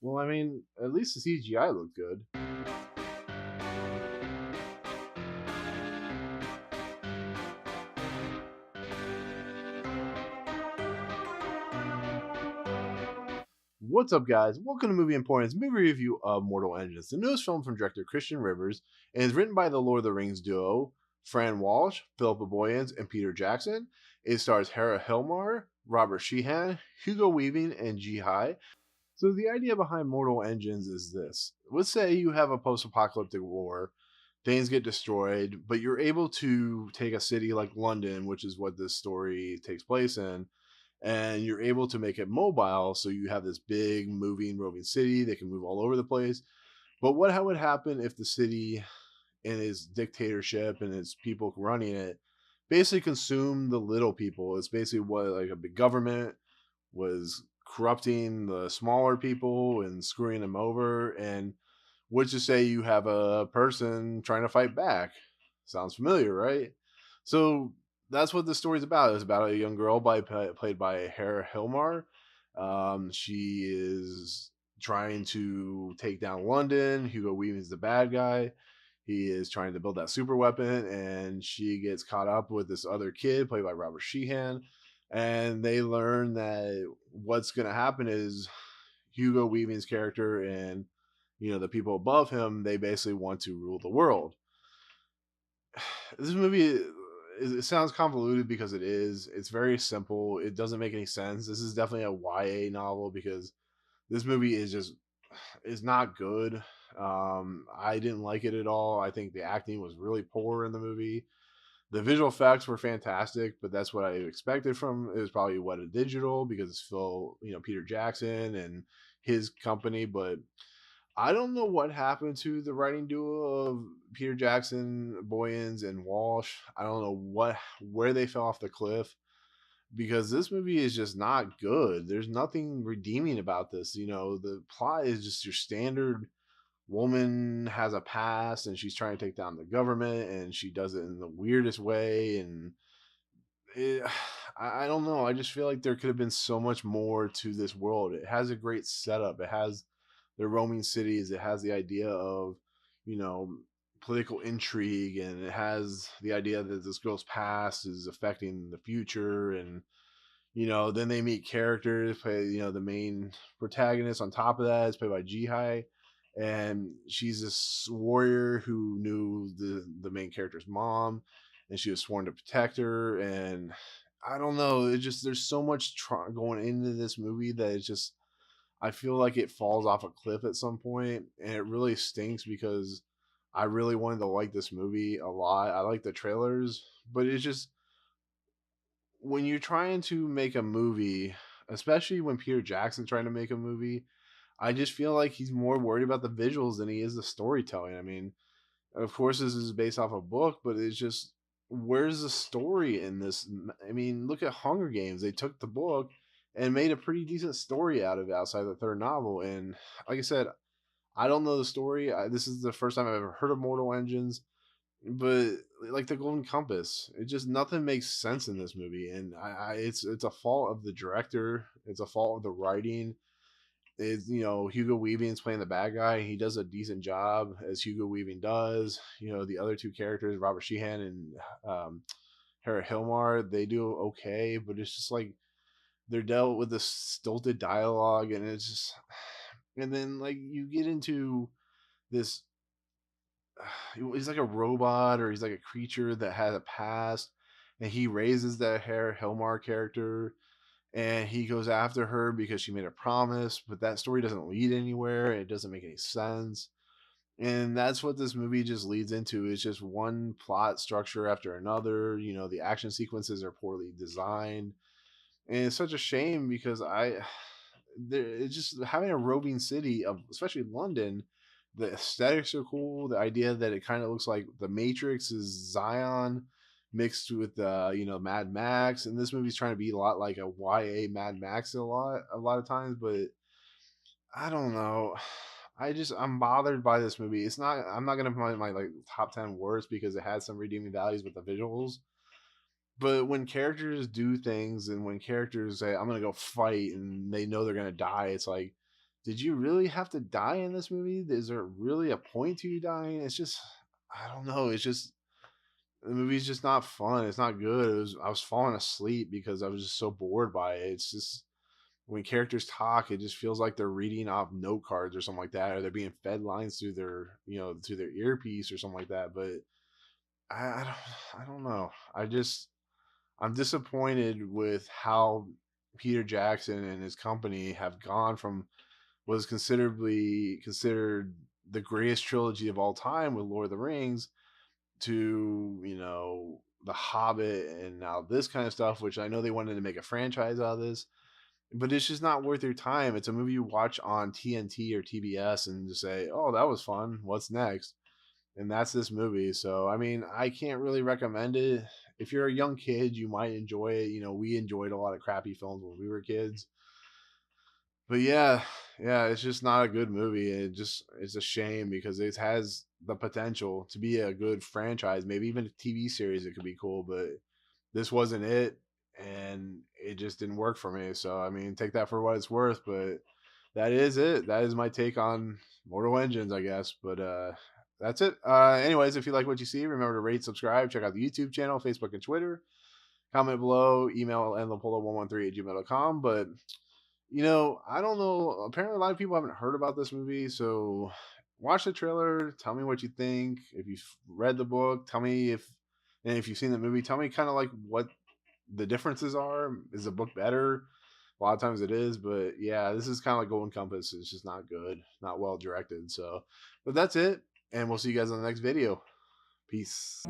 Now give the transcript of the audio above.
Well, I mean, at least the CGI looked good. What's up, guys? Welcome to Movie Importance movie review of Mortal Engines, the newest film from director Christian Rivers, and is written by the Lord of the Rings duo Fran Walsh, Philippa Boyens, and Peter Jackson. It stars Hera Hilmar, Robert Sheehan, Hugo Weaving, and Jihae. So the idea behind Mortal Engines is this: let's say you have a post-apocalyptic war, things get destroyed, but you're able to take a city like London, which is what this story takes place in, and you're able to make it mobile, so you have this big moving roving city that can move all over the place. But what would happen if the city and its dictatorship and its people running it basically consume the little people? It's basically what, like, a big government was corrupting the smaller people and screwing them over. And would you say you have a person trying to fight back? Sounds familiar, right? So that's what the story's about. It's about a young girl played by Hera Hilmar. She is trying to take down London. Hugo Weaving's the bad guy. He is trying to build that super weapon, and she gets caught up with this other kid played by Robert Sheehan. And they learn that what's going to happen is Hugo Weaving's character and the people above him, they basically want to rule the world. This movie, it sounds convoluted because it is. It's very simple. It doesn't make any sense. This is definitely a YA novel because this movie is not good. I didn't like it at all. I think the acting was really poor in the movie. The visual effects were fantastic, but that's what I expected from it. Was probably what a digital, because it's Peter Jackson and his company. But I don't know what happened to the writing duo of Peter Jackson, Boyens, and Walsh. I don't know where they fell off the cliff, because this movie is just not good. There's nothing redeeming about this. The plot is just your standard woman has a past and she's trying to take down the government, and she does it in the weirdest way. And it, I don't know. I just feel like there could have been so much more to this world. It has a great setup. It has the roaming cities. It has the idea of, you know, political intrigue, and it has the idea that this girl's past is affecting the future. And then they meet characters. The main protagonist on top of that is played by Jihae, and she's this warrior who knew the main character's mom, and she was sworn to protect her. And I don't know, it just there's so much going into this movie that it's just, I feel like it falls off a cliff at some point, and it really stinks because I really wanted to like this movie a lot. I like the trailers, but it's just, when you're trying to make a movie, especially when Peter Jackson's trying to make a movie, I just feel like he's more worried about the visuals than he is the storytelling. I mean, of course, this is based off a book, but it's just, where's the story in this? I mean, look at Hunger Games. They took the book and made a pretty decent story out of it outside the third novel. And like I said, I don't know the story. This is the first time I've ever heard of Mortal Engines, but like the Golden Compass, it just, nothing makes sense in this movie. And it's a fault of the director. It's a fault of the writing. Is Hugo Weaving's playing the bad guy. He does a decent job as Hugo Weaving does. The other two characters, Robert Sheehan and Hera Hilmar, they do okay, but it's just like they're dealt with this stilted dialogue, and it's just, and then like you get into this. He's like a robot, or he's like a creature that has a past, and he raises that Hera Hilmar character, and he goes after her because she made a promise, but that story doesn't lead anywhere. It doesn't make any sense. And that's what this movie just leads into. It's just one plot structure after another. The action sequences are poorly designed. And it's such a shame because it's just having a roving city of, especially London, the aesthetics are cool. The idea that it kind of looks like the Matrix is Zion mixed with Mad Max, and this movie's trying to be a lot like a YA Mad Max a lot of times, but I don't know. I'm bothered by this movie. I'm not gonna put my like top 10 worst because it has some redeeming values with the visuals. But when characters do things, and when characters say, I'm gonna go fight, and they know they're gonna die, it's like, did you really have to die in this movie? Is there really a point to you dying? It's just, I don't know. It's just, the movie's just not fun. It's not good. I was falling asleep because I was just so bored by it. It's just, when characters talk, it just feels like they're reading off note cards or something like that, or they're being fed lines through their, through their earpiece or something like that. But I don't know. I'm disappointed with how Peter Jackson and his company have gone from was considered the greatest trilogy of all time with Lord of the Rings to, The Hobbit and now this kind of stuff, which I know they wanted to make a franchise out of this, but it's just not worth your time. It's a movie you watch on TNT or TBS and just say, "Oh, that was fun. What's next?" And that's this movie. So, I mean, I can't really recommend it. If you're a young kid, you might enjoy it. We enjoyed a lot of crappy films when we were kids. But yeah, it's just not a good movie. It's a shame because it has the potential to be a good franchise, maybe even a TV series. It could be cool, but this wasn't it, and it just didn't work for me. So I mean, take that for what it's worth. But that is it. That is my take on Mortal Engines, I guess. But that's it. Anyways, if you like what you see, remember to rate, subscribe, check out the YouTube channel, Facebook, and Twitter. Comment below, email endlopolo113@gmail.com. But I don't know. Apparently, a lot of people haven't heard about this movie, so watch the trailer. Tell me what you think. If you've read the book, tell me if you've seen the movie, tell me kind of like what the differences are. Is the book better? A lot of times it is, but yeah, this is kind of like Golden Compass. It's just not good, not well directed. So, but that's it, and we'll see you guys on the next video. Peace.